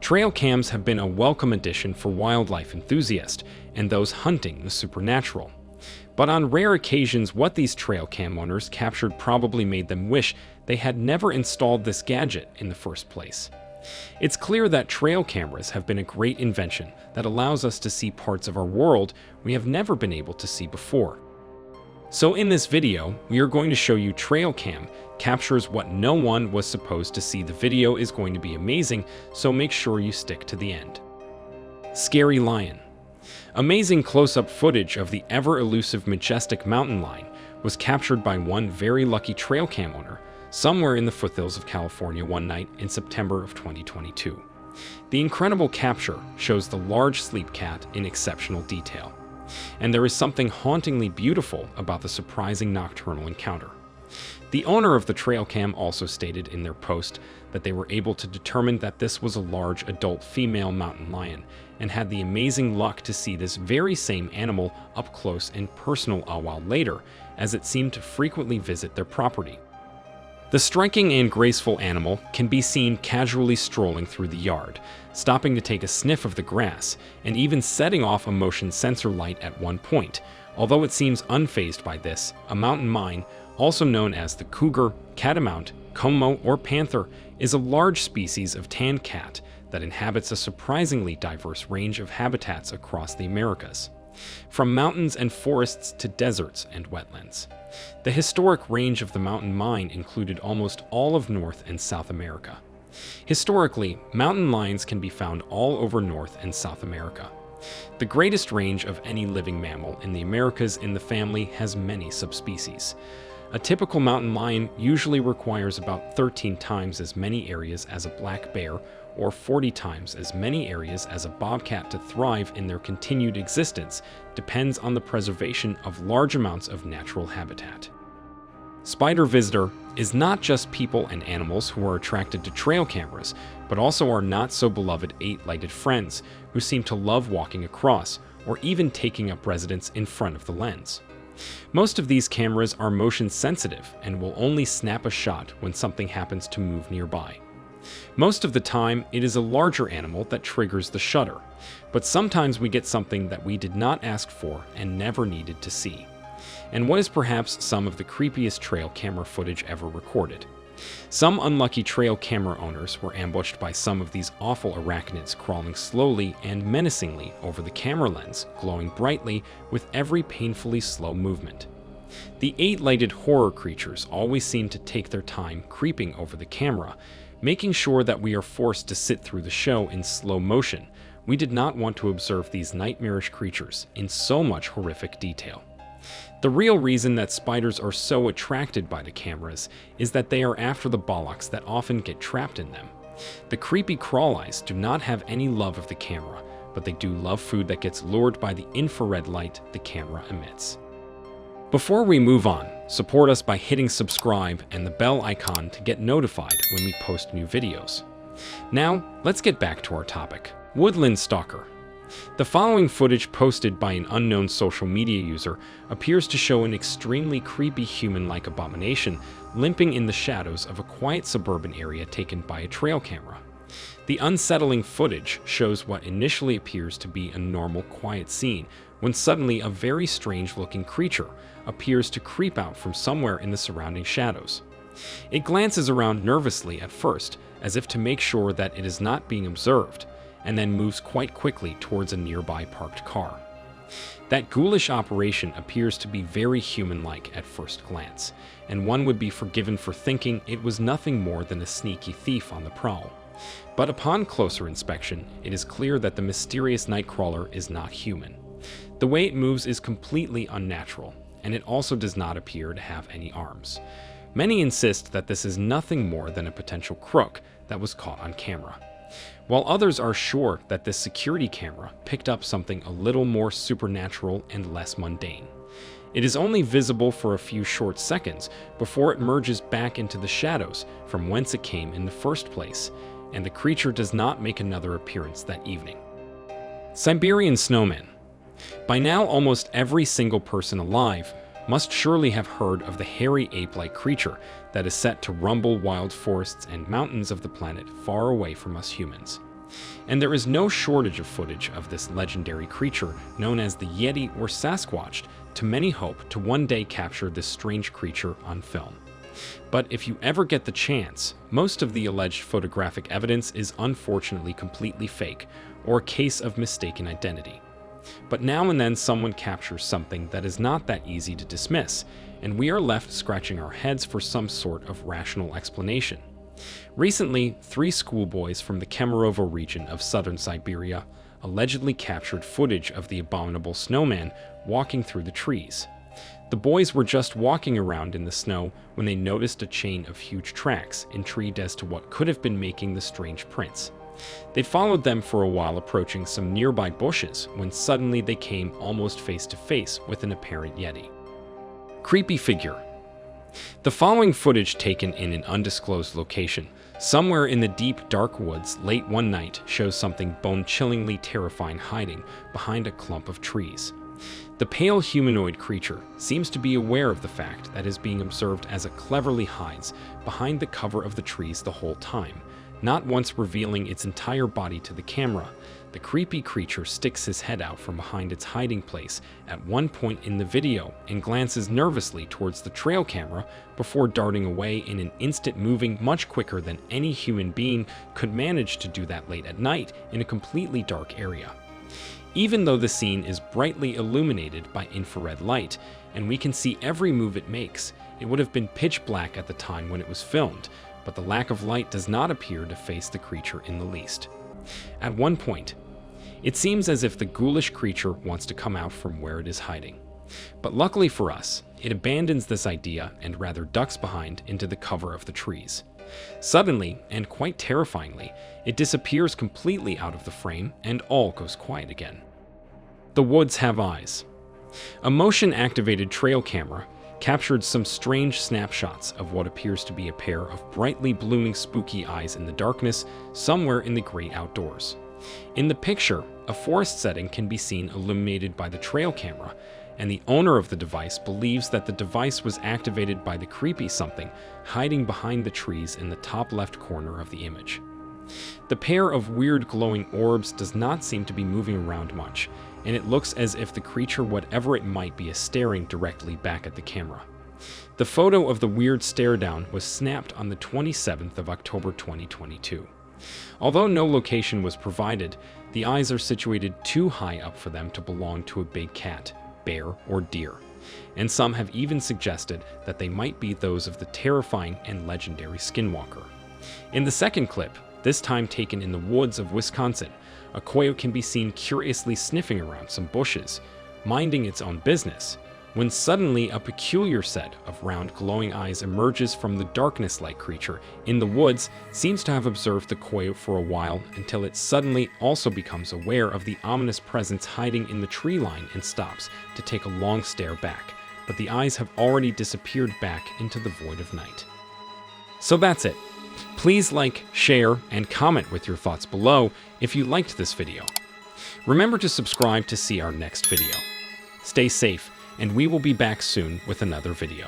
Trail cams have been a welcome addition for wildlife enthusiasts and those hunting the supernatural. But on rare occasions, what these trail cam owners captured probably made them wish they had never installed this gadget in the first place. It's clear that trail cameras have been a great invention that allows us to see parts of our world we have never been able to see before. So in this video, we are going to show you trail cam captures what no one was supposed to see. The video is going to be amazing, so make sure you stick to the end. Scary lion. Amazing close-up footage of the ever-elusive majestic mountain lion was captured by one very lucky trail cam owner somewhere in the foothills of California one night in September of 2022. The incredible capture shows the large sleep cat in exceptional detail, and there is something hauntingly beautiful about the surprising nocturnal encounter. The owner of the trail cam also stated in their post that they were able to determine that this was a large adult female mountain lion and had the amazing luck to see this very same animal up close and personal a while later, as it seemed to frequently visit their property. The striking and graceful animal can be seen casually strolling through the yard, stopping to take a sniff of the grass, and even setting off a motion sensor light at one point. Although it seems unfazed by this, a mountain lion, also known as the cougar, catamount, como, or panther, is a large species of tan cat that inhabits a surprisingly diverse range of habitats across the Americas, from mountains and forests to deserts and wetlands. The historic range of the mountain lion included almost all of North and South America. Historically, mountain lions can be found all over North and South America. The greatest range of any living mammal in the Americas in the family has many subspecies. A typical mountain lion usually requires about 13 times as many areas as a black bear or 40 times as many areas as a bobcat to thrive in their continued existence. Depends on the preservation of large amounts of natural habitat. Spider visitor is not just people and animals who are attracted to trail cameras, but also our not-so-beloved eight-legged friends who seem to love walking across or even taking up residence in front of the lens. Most of these cameras are motion sensitive and will only snap a shot when something happens to move nearby. Most of the time, it is a larger animal that triggers the shutter, but sometimes we get something that we did not ask for and never needed to see. And what is perhaps some of the creepiest trail camera footage ever recorded. Some unlucky trail camera owners were ambushed by some of these awful arachnids crawling slowly and menacingly over the camera lens, glowing brightly with every painfully slow movement. The eight-legged horror creatures always seem to take their time creeping over the camera, making sure that we are forced to sit through the show in slow motion. We did not want to observe these nightmarish creatures in so much horrific detail. The real reason that spiders are so attracted by the cameras is that they are after the bollocks that often get trapped in them. The creepy crawl eyes do not have any love of the camera, but they do love food that gets lured by the infrared light the camera emits. Before we move on, support us by hitting subscribe and the bell icon to get notified when we post new videos. Now, let's get back to our topic. Woodland Stalker. The following footage posted by an unknown social media user appears to show an extremely creepy human-like abomination limping in the shadows of a quiet suburban area taken by a trail camera. The unsettling footage shows what initially appears to be a normal, quiet scene when suddenly a very strange-looking creature appears to creep out from somewhere in the surrounding shadows. It glances around nervously at first, as if to make sure that it is not being observed, and then moves quite quickly towards a nearby parked car. That ghoulish operation appears to be very human-like at first glance, and one would be forgiven for thinking it was nothing more than a sneaky thief on the prowl. But upon closer inspection, it is clear that the mysterious nightcrawler is not human. The way it moves is completely unnatural, and it also does not appear to have any arms. Many insist that this is nothing more than a potential crook that was caught on camera, while others are sure that this security camera picked up something a little more supernatural and less mundane. It is only visible for a few short seconds before it merges back into the shadows from whence it came in the first place, and the creature does not make another appearance that evening. Siberian Snowman. By now, almost every single person alive must surely have heard of the hairy ape-like creature that is set to rumble wild forests and mountains of the planet far away from us humans. And there is no shortage of footage of this legendary creature known as the Yeti or Sasquatch, to many hope to one day capture this strange creature on film. But if you ever get the chance, most of the alleged photographic evidence is unfortunately completely fake, or a case of mistaken identity. But now and then someone captures something that is not that easy to dismiss, and we are left scratching our heads for some sort of rational explanation. Recently, 3 schoolboys from the Kemerovo region of southern Siberia allegedly captured footage of the abominable snowman walking through the trees. The boys were just walking around in the snow when they noticed a chain of huge tracks, intrigued as to what could have been making the strange prints. They followed them for a while, approaching some nearby bushes, when suddenly they came almost face to face with an apparent Yeti. Creepy figure. The following footage, taken in an undisclosed location, somewhere in the deep, dark woods late one night, shows something bone-chillingly terrifying hiding behind a clump of trees. The pale humanoid creature seems to be aware of the fact that is being observed, as it cleverly hides behind the cover of the trees the whole time, not once revealing its entire body to the camera. The creepy creature sticks his head out from behind its hiding place at one point in the video and glances nervously towards the trail camera before darting away in an instant, moving much quicker than any human being could manage to do that late at night in a completely dark area. Even though the scene is brightly illuminated by infrared light, and we can see every move it makes, it would have been pitch black at the time when it was filmed, but the lack of light does not appear to faze the creature in the least. At one point, it seems as if the ghoulish creature wants to come out from where it is hiding. But luckily for us, it abandons this idea and rather ducks behind into the cover of the trees. Suddenly, and quite terrifyingly, it disappears completely out of the frame and all goes quiet again. The woods have eyes. A motion-activated trail camera captured some strange snapshots of what appears to be a pair of brightly blooming spooky eyes in the darkness somewhere in the great outdoors. In the picture, a forest setting can be seen illuminated by the trail camera, and the owner of the device believes that the device was activated by the creepy something hiding behind the trees in the top left corner of the image. The pair of weird glowing orbs does not seem to be moving around much, and it looks as if the creature, whatever it might be, is staring directly back at the camera. The photo of the weird stare down was snapped on the 27th of October 2022. Although no location was provided, the eyes are situated too high up for them to belong to a big cat, bear, or deer, and some have even suggested that they might be those of the terrifying and legendary Skinwalker. In the second clip, this time taken in the woods of Wisconsin, a coyote can be seen curiously sniffing around some bushes, minding its own business, when suddenly a peculiar set of round glowing eyes emerges from the darkness-like creature in the woods. Seems to have observed the coyote for a while until it suddenly also becomes aware of the ominous presence hiding in the tree line and stops to take a long stare back, but the eyes have already disappeared back into the void of night. So that's it. Please like, share, and comment with your thoughts below if you liked this video. Remember to subscribe to see our next video. Stay safe, and we will be back soon with another video.